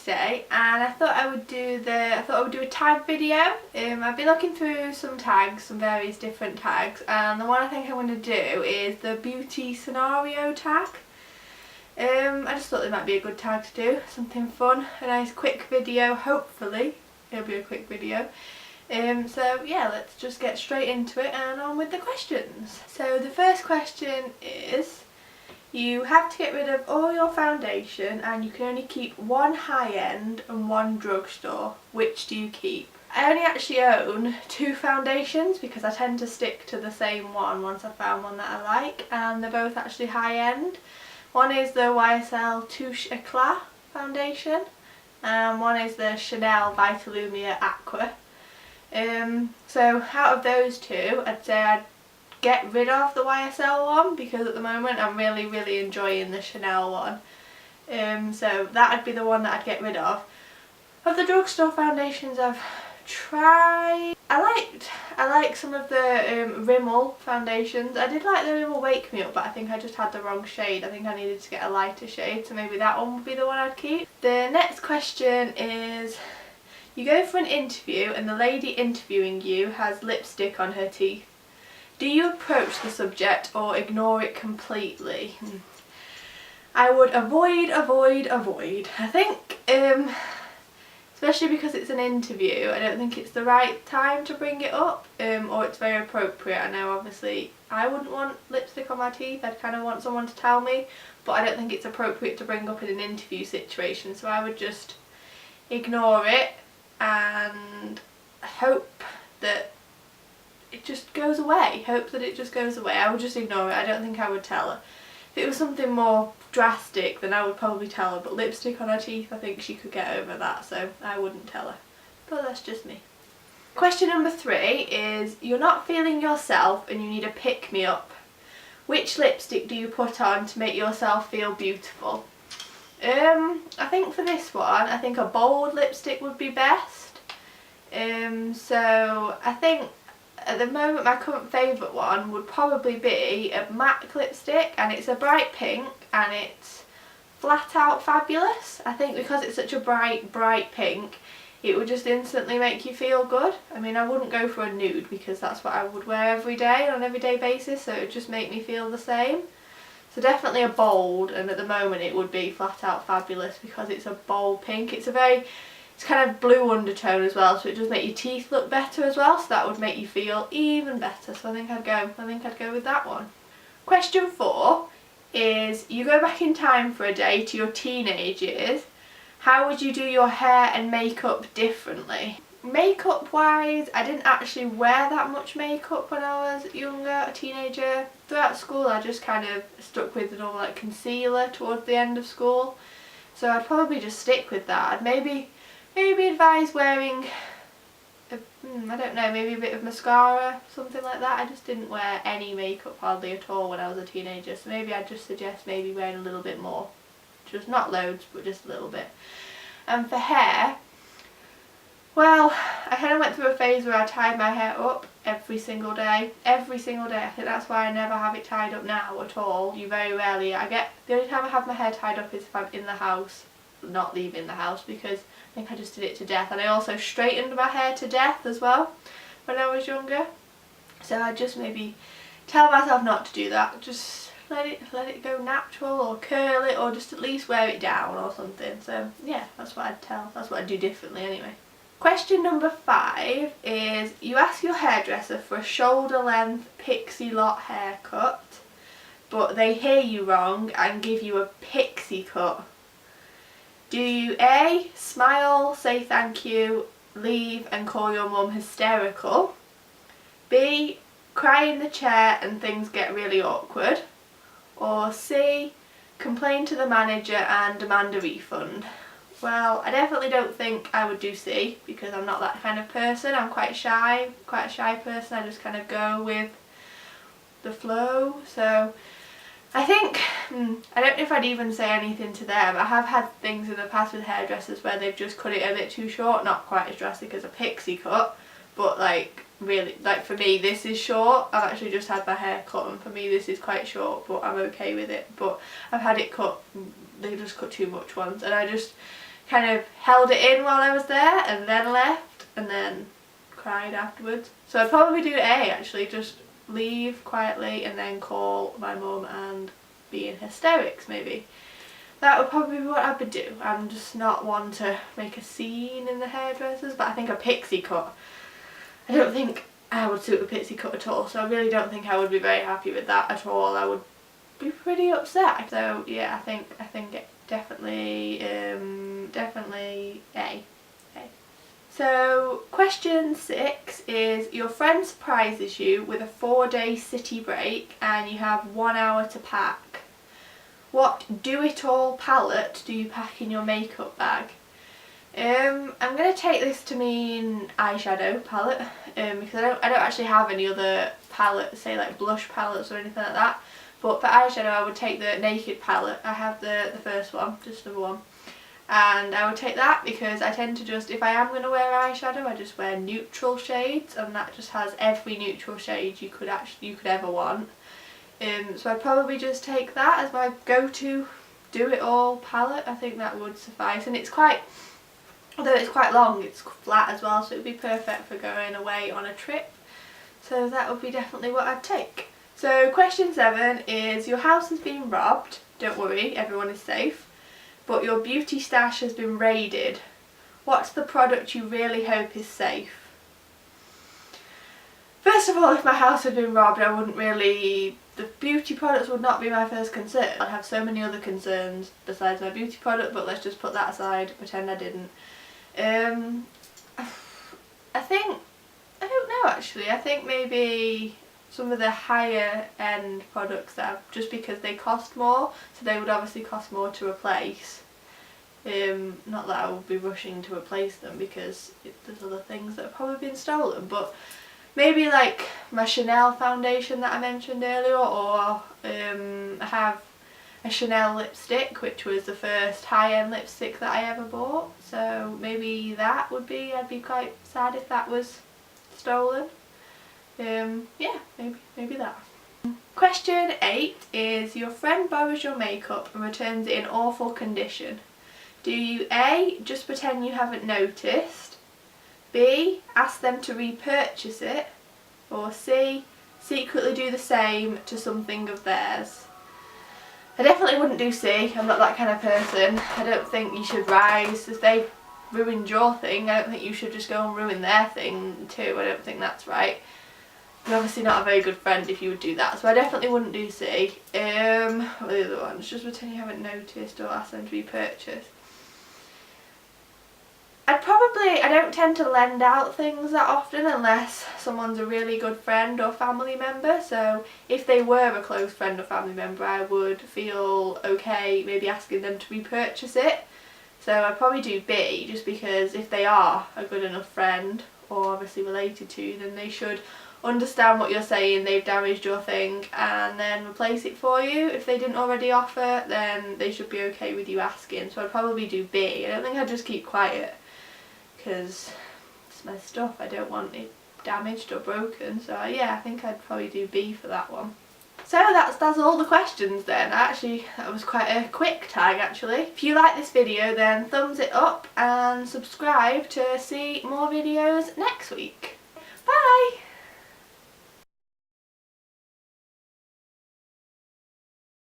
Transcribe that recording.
today, and I thought I would do a tag video. I've been looking through some tags, some various different tags, and the one I think I'm going to do is the beauty scenario tag. I just thought it might be a good tag to do, something fun, a nice quick video. Hopefully it'll be a quick video. So yeah, let's just get straight into it and on with the questions. So the first question is, you have to get rid of all your foundation and you can only keep one high-end and one drugstore. Which do you keep? I only actually own 2 foundations because I tend to stick to the same one once I've found one that I like, and they're both actually high-end. One is the YSL Touche Eclat foundation and one is the Chanel Vitalumia Aqua. So out of those two, I'd say I'd get rid of the YSL one because at the moment I'm really enjoying the Chanel one. So that would be the one that I'd get rid of. Of the drugstore foundations I've tried, I like some of the Rimmel foundations. I did like the Rimmel Wake Me Up, but I think I just had the wrong shade. I think I needed to get a lighter shade, so maybe that one would be the one I'd keep. The next question is, you go for an interview and the lady interviewing you has lipstick on her teeth. Do you approach the subject or ignore it completely? I would avoid. I think, especially because it's an interview, I don't think it's the right time to bring it up, or it's very appropriate. I know obviously I wouldn't want lipstick on my teeth, I'd kind of want someone to tell me, but I don't think it's appropriate to bring up in an interview situation, so I would just ignore it and hope that it just goes away. I would just ignore it. I don't think I would tell her. If it was something more drastic, then I would probably tell her, but lipstick on her teeth, I think she could get over that, so I wouldn't tell her. But that's just me. Question number 3 is, you're not feeling yourself and you need a pick-me-up. Which lipstick do you put on to make yourself feel beautiful? I think for this one, I think a bold lipstick would be best. So I think at the moment my current favourite one would probably be a MAC lipstick, and it's a bright pink and it's flat out fabulous. I think because it's such a bright pink, it would just instantly make you feel good. I mean, I wouldn't go for a nude because that's what I would wear every day on an everyday basis, so it would just make me feel the same. So definitely a bold, and at the moment it would be flat out fabulous because it's a bold pink. It's kind of blue undertone as well, so it does make your teeth look better as well, so that would make you feel even better. So I think I'd go with that one. Question 4 is, you go back in time for a day to your teenage years. How would you do your hair and makeup differently? Makeup wise, I didn't actually wear that much makeup when I was younger, a teenager. Throughout school I just kind of stuck with the normal like concealer towards the end of school, so I'd probably just stick with that. I'd maybe advise wearing, I don't know, maybe a bit of mascara, something like that. I just didn't wear any makeup hardly at all when I was a teenager, so maybe I'd just suggest maybe wearing a little bit more. Just not loads, but just a little bit. And for hair, well, I kind of went through a phase where I tied my hair up every single day. I think that's why I never have it tied up now at all. You very rarely, the only time I have my hair tied up is if I'm in the house, not leaving the house, because I think I just did it to death. And I also straightened my hair to death as well when I was younger. So I just maybe tell myself not to do that. Just let it go natural, or curl it, or just at least wear it down or something. So yeah, that's what I'd do differently anyway. Question number 5 is, you ask your hairdresser for a shoulder length pixie lot haircut, but they hear you wrong and give you a pixie cut. Do you A, smile, say thank you, leave and call your mum hysterical? B, cry in the chair and things get really awkward? Or C, complain to the manager and demand a refund? Well, I definitely don't think I would do C because I'm not that kind of person. I'm quite a shy person. I just kind of go with the flow. So I think, I don't know if I'd even say anything to them. I have had things in the past with hairdressers where they've just cut it a bit too short, not quite as drastic as a pixie cut, but like really, like for me this is short. I've actually just had my hair cut and for me this is quite short, but I'm okay with it. But I've had it cut, they just cut too much once, and I just kind of held it in while I was there and then left and then cried afterwards. So I'd probably do A actually, just leave quietly and then call my mum and be in hysterics maybe. That would probably be what I would do. I'm just not one to make a scene in the hairdressers, but I think a pixie cut, I don't think I would suit a pixie cut at all, so I really don't think I would be very happy with that at all. I would be pretty upset. So yeah, I think it definitely A. So question 6 is, your friend surprises you with a 4-day city break and you have 1 hour to pack. What do-it-all palette do you pack in your makeup bag? I'm going to take this to mean eyeshadow palette, because I don't actually have any other palette, say like blush palettes or anything like that. But for eyeshadow I would take the Naked palette. I have the first one, just number 1. And I would take that because I tend to just, if I am going to wear eyeshadow, I just wear neutral shades, and that just has every neutral shade you could ever want. So I'd probably just take that as my go-to do-it-all palette. I think that would suffice, and it's quite, although it's quite long, it's flat as well, so it would be perfect for going away on a trip. So that would be definitely what I'd take. So question 7 is, your house has been robbed. Don't worry, everyone is safe. But your beauty stash has been raided. What's the product you really hope is safe? First of all, if my house had been robbed, I wouldn't really, the beauty products would not be my first concern. I'd have so many other concerns besides my beauty product, but let's just put that aside, pretend I didn't. I think, I don't know actually, I think maybe some of the higher end products that have, just because they cost more, so they would obviously cost more to replace. Not that I would be rushing to replace them because there's other things that have probably been stolen, but maybe like my Chanel foundation that I mentioned earlier, or I have a Chanel lipstick, which was the first high-end lipstick that I ever bought, so maybe that would be, I'd be quite sad if that was stolen. Yeah, maybe that. Question 8 is, your friend borrows your makeup and returns it in awful condition. Do you A, just pretend you haven't noticed, B, ask them to repurchase it, or C, secretly do the same to something of theirs? I definitely wouldn't do C, I'm not that kind of person. I don't think you should rise. If they ruined your thing, I don't think you should just go and ruin their thing too. I don't think that's right. You're obviously not a very good friend if you would do that, so I definitely wouldn't do C. What are the other ones? Just pretend you haven't noticed or ask them to repurchase. I don't tend to lend out things that often unless someone's a really good friend or family member, so if they were a close friend or family member I would feel okay maybe asking them to repurchase it. So I'd probably do B, just because if they are a good enough friend or obviously related to you, then they should understand what you're saying, they've damaged your thing, and then replace it for you. If they didn't already offer, then they should be okay with you asking, so I'd probably do B. I don't think I'd just keep quiet, because it's my stuff, I don't want it damaged or broken, so yeah, I think I'd probably do B for that one. So that's all the questions then. That was quite a quick tag actually. If you like this video then thumbs it up and subscribe to see more videos next week.